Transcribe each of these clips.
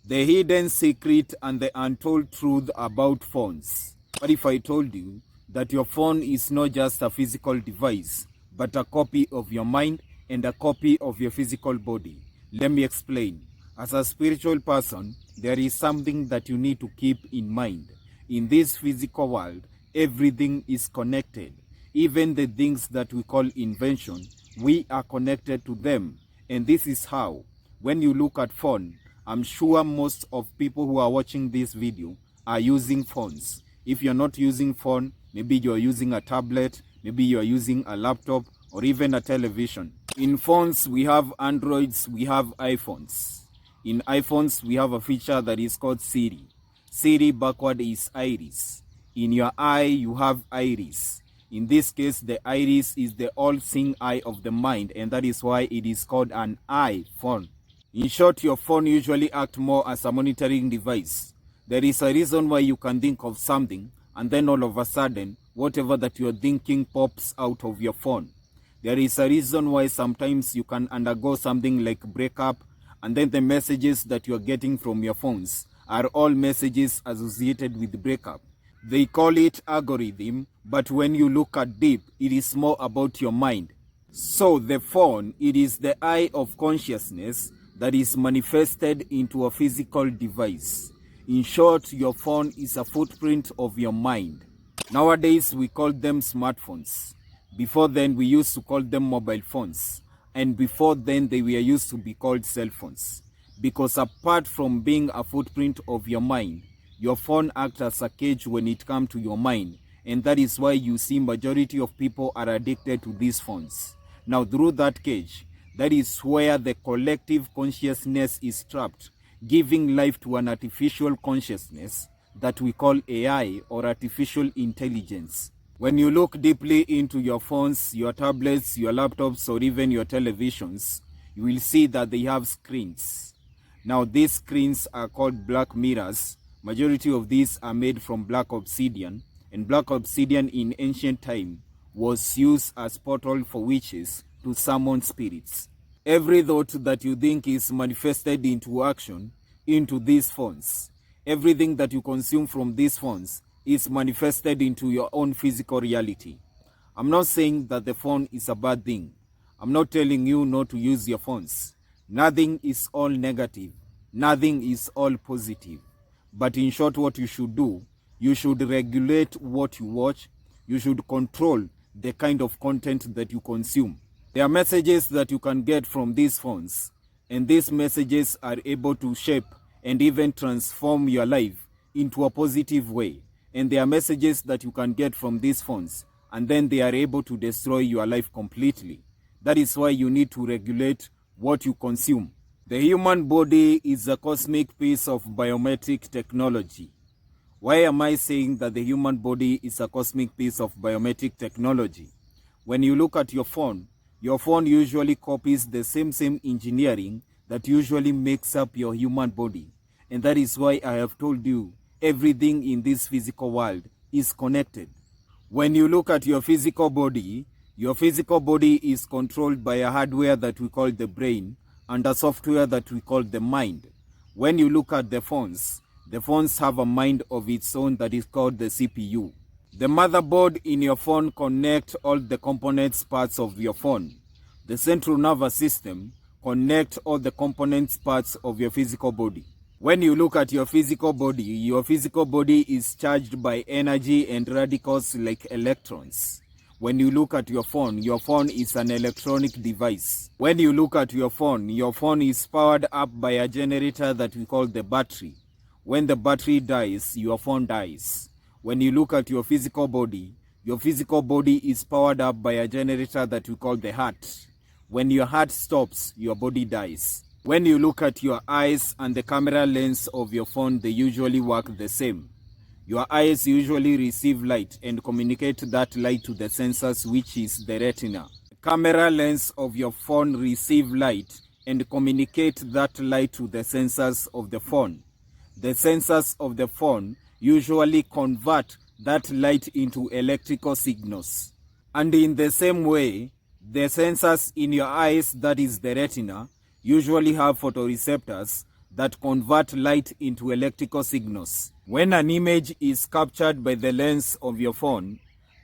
The hidden secret and the untold truth about phones. What if I told you that your phone is not just a physical device, but a copy of your mind and a copy of your physical body? Let me explain. As a spiritual person, there is something that you need to keep in mind. In this physical world, everything is connected. Even the things that we call invention, we are connected to them. And this is how, when you look at phone, I'm sure most of people who are watching this video are using phones. If you're not using phone, maybe you're using a tablet, maybe you're using a laptop, or even a television. In phones, we have Androids, we have iPhones. In iPhones, we have a feature that is called Siri. Siri backward is iris. In your eye, you have iris. In this case, the iris is the all-seeing eye of the mind, and that is why it is called an iPhone. In short, your phone usually acts more as a monitoring device. There is a reason why you can think of something, and then all of a sudden, whatever that you're thinking pops out of your phone. There is a reason why sometimes you can undergo something like breakup, and then the messages that you're getting from your phones are all messages associated with breakup. They call it algorithm, but when you look at deep, it is more about your mind. So the phone, it is the eye of consciousness that is manifested into a physical device. In short, your phone is a footprint of your mind. Nowadays, we call them smartphones. Before then, we used to call them mobile phones. And before then, they were used to be called cell phones. Because apart from being a footprint of your mind, your phone acts as a cage when it comes to your mind. And that is why you see majority of people are addicted to these phones. Now, through that cage, that is where the collective consciousness is trapped, giving life to an artificial consciousness that we call AI or artificial intelligence. When you look deeply into your phones, your tablets, your laptops, or even your televisions, you will see that they have screens. Now, these screens are called black mirrors. Majority of these are made from black obsidian, and black obsidian in ancient time was used as portal for witches to summon spirits. Every thought that you think is manifested into action into these phones. Everything that you consume from these phones is manifested into your own physical reality. I'm not saying that the phone is a bad thing. I'm not telling you not to use your phones. Nothing is all negative. Nothing is all positive. But in short, what you should do, you should regulate what you watch. You should control the kind of content that you consume. There are messages that you can get from these phones, and these messages are able to shape and even transform your life into a positive way. And there are messages that you can get from these phones, and then they are able to destroy your life completely. That is why you need to regulate what you consume. The human body is a cosmic piece of biometric technology. Why am I saying that the human body is a cosmic piece of biometric technology? When you look at your phone usually copies the same engineering that usually makes up your human body. And that is why I have told you everything in this physical world is connected. When you look at your physical body is controlled by a hardware that we call the brain and a software that we call the mind. When you look at the phones have a mind of its own that is called the CPU. The motherboard in your phone connects all the components parts of your phone. The central nervous system connects all the components parts of your physical body. When you look at your physical body is charged by energy and radicals like electrons. When you look at your phone is an electronic device. When you look at your phone is powered up by a generator that we call the battery. When the battery dies, your phone dies. When you look at your physical body is powered up by a generator that we call the heart. When your heart stops, your body dies. When you look at your eyes and the camera lens of your phone, they usually work the same. Your eyes usually receive light and communicate that light to the sensors, which is the retina. The camera lens of your phone receive light and communicate that light to the sensors of the phone. The sensors of the phone usually convert that light into electrical signals. And in the same way, the sensors in your eyes, that is the retina, usually have photoreceptors that convert light into electrical signals. When an image is captured by the lens of your phone,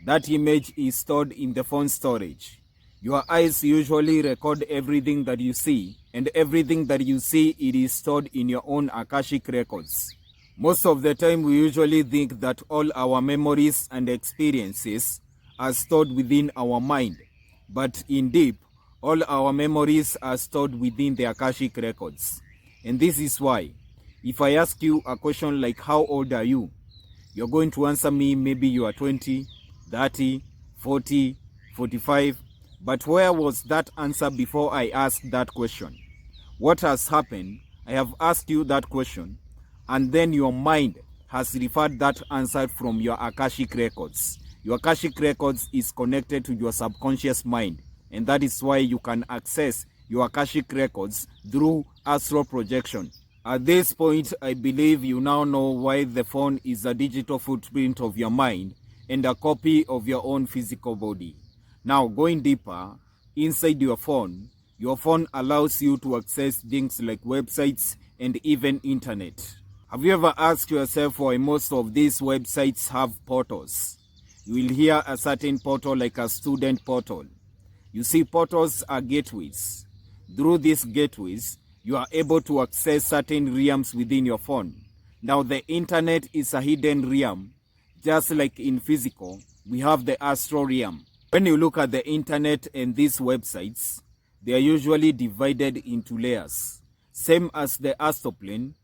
that image is stored in the phone storage. Your eyes usually record everything that you see, and everything that you see, it is stored in your own Akashic records. Most of the time, we usually think that all our memories and experiences are stored within our mind. But in deep, all our memories are stored within the Akashic records. And this is why, if I ask you a question like, how old are you? You're going to answer me, maybe you are 20, 30, 40, 45. But where was that answer before I asked that question? What has happened? I have asked you that question, and then your mind has referred that answer from your Akashic records. Your Akashic records is connected to your subconscious mind, and that is why you can access your Akashic records through astral projection. At this point, I believe you now know why the phone is a digital footprint of your mind and a copy of your own physical body. Now, going deeper, inside your phone allows you to access things like websites and even internet. Have you ever asked yourself why most of these websites have portals? You will hear a certain portal like a student portal. You see, portals are gateways. Through these gateways, you are able to access certain realms within your phone. Now, the internet is a hidden realm. Just like in physical, we have the astral realm. When you look at the internet and these websites, they are usually divided into layers. Same as the astral plane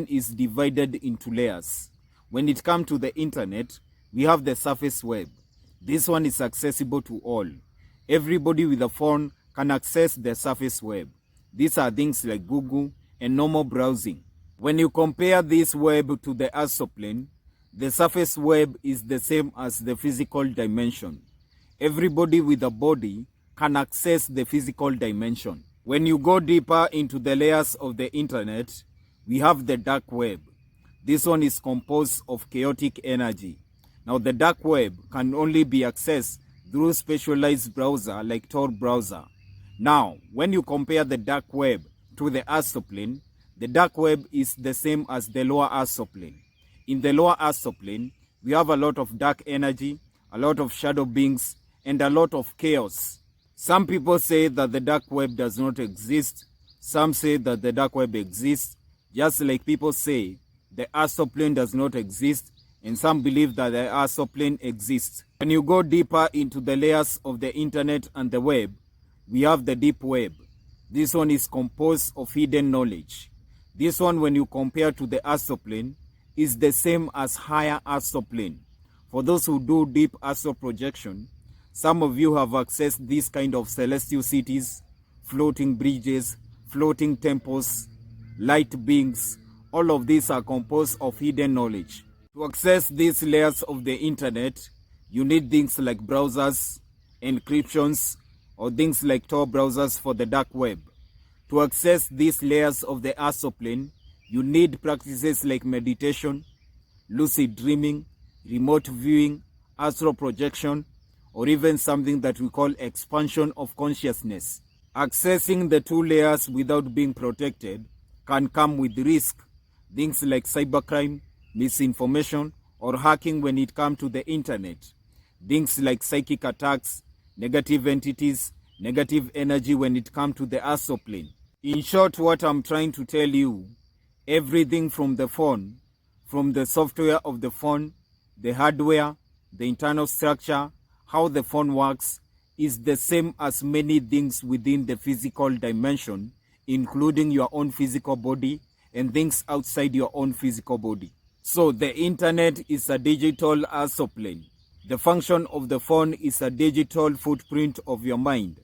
is divided into layers. When it comes to the internet, we have the surface web. This one is accessible to all. Everybody with a phone can access the surface web. These are things like Google and normal browsing. When you compare this web to the astral plane, the surface web is the same as the physical dimension. Everybody with a body can access the physical dimension. When you go deeper into the layers of the internet, we have the dark web. This one is composed of chaotic energy. Now, the dark web can only be accessed through specialized browser like Tor browser. Now, when you compare the dark web to the astral plane, the dark web is the same as the lower astral plane. In the lower astral plane, we have a lot of dark energy, a lot of shadow beings, and a lot of chaos. Some people say that the dark web does not exist. Some say that the dark web exists, just like people say the astral plane does not exist, and some believe that the astral plane exists. When you go deeper into the layers of the internet and the web, we have the deep web. This one is composed of hidden knowledge. This one, when you compare to the astral plane, is the same as higher astral plane. For those who do deep astral projection, some of you have accessed these kind of celestial cities, floating bridges, floating temples, light beings. All of these are composed of hidden knowledge. To access these layers of the internet, you need things like browsers, encryptions, or things like Tor browsers for the dark web. To access these layers of the astral plane, you need practices like meditation, lucid dreaming, remote viewing, astral projection, or even something that we call expansion of consciousness. Accessing the two layers without being protected can come with risk. Things like cybercrime, misinformation, or hacking when it comes to the internet. Things like psychic attacks, negative entities, negative energy when it comes to the astral plane. In short, what I'm trying to tell you, everything from the phone, from the software of the phone, the hardware, the internal structure, how the phone works, is the same as many things within the physical dimension, including your own physical body and things outside your own physical body. So the internet is a digital astral plane. The function of the phone is a digital footprint of your mind,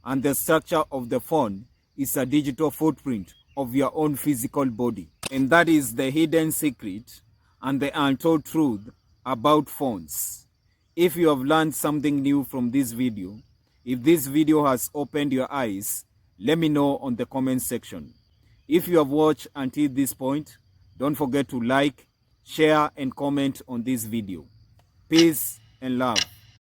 and the structure of the phone is a digital footprint of your own physical body. And that is the hidden secret and the untold truth about phones. If you have learned something new from this video, if this video has opened your eyes, let me know on the comment section. If you have watched until this point, don't forget to like, share, and comment on this video. Peace and love.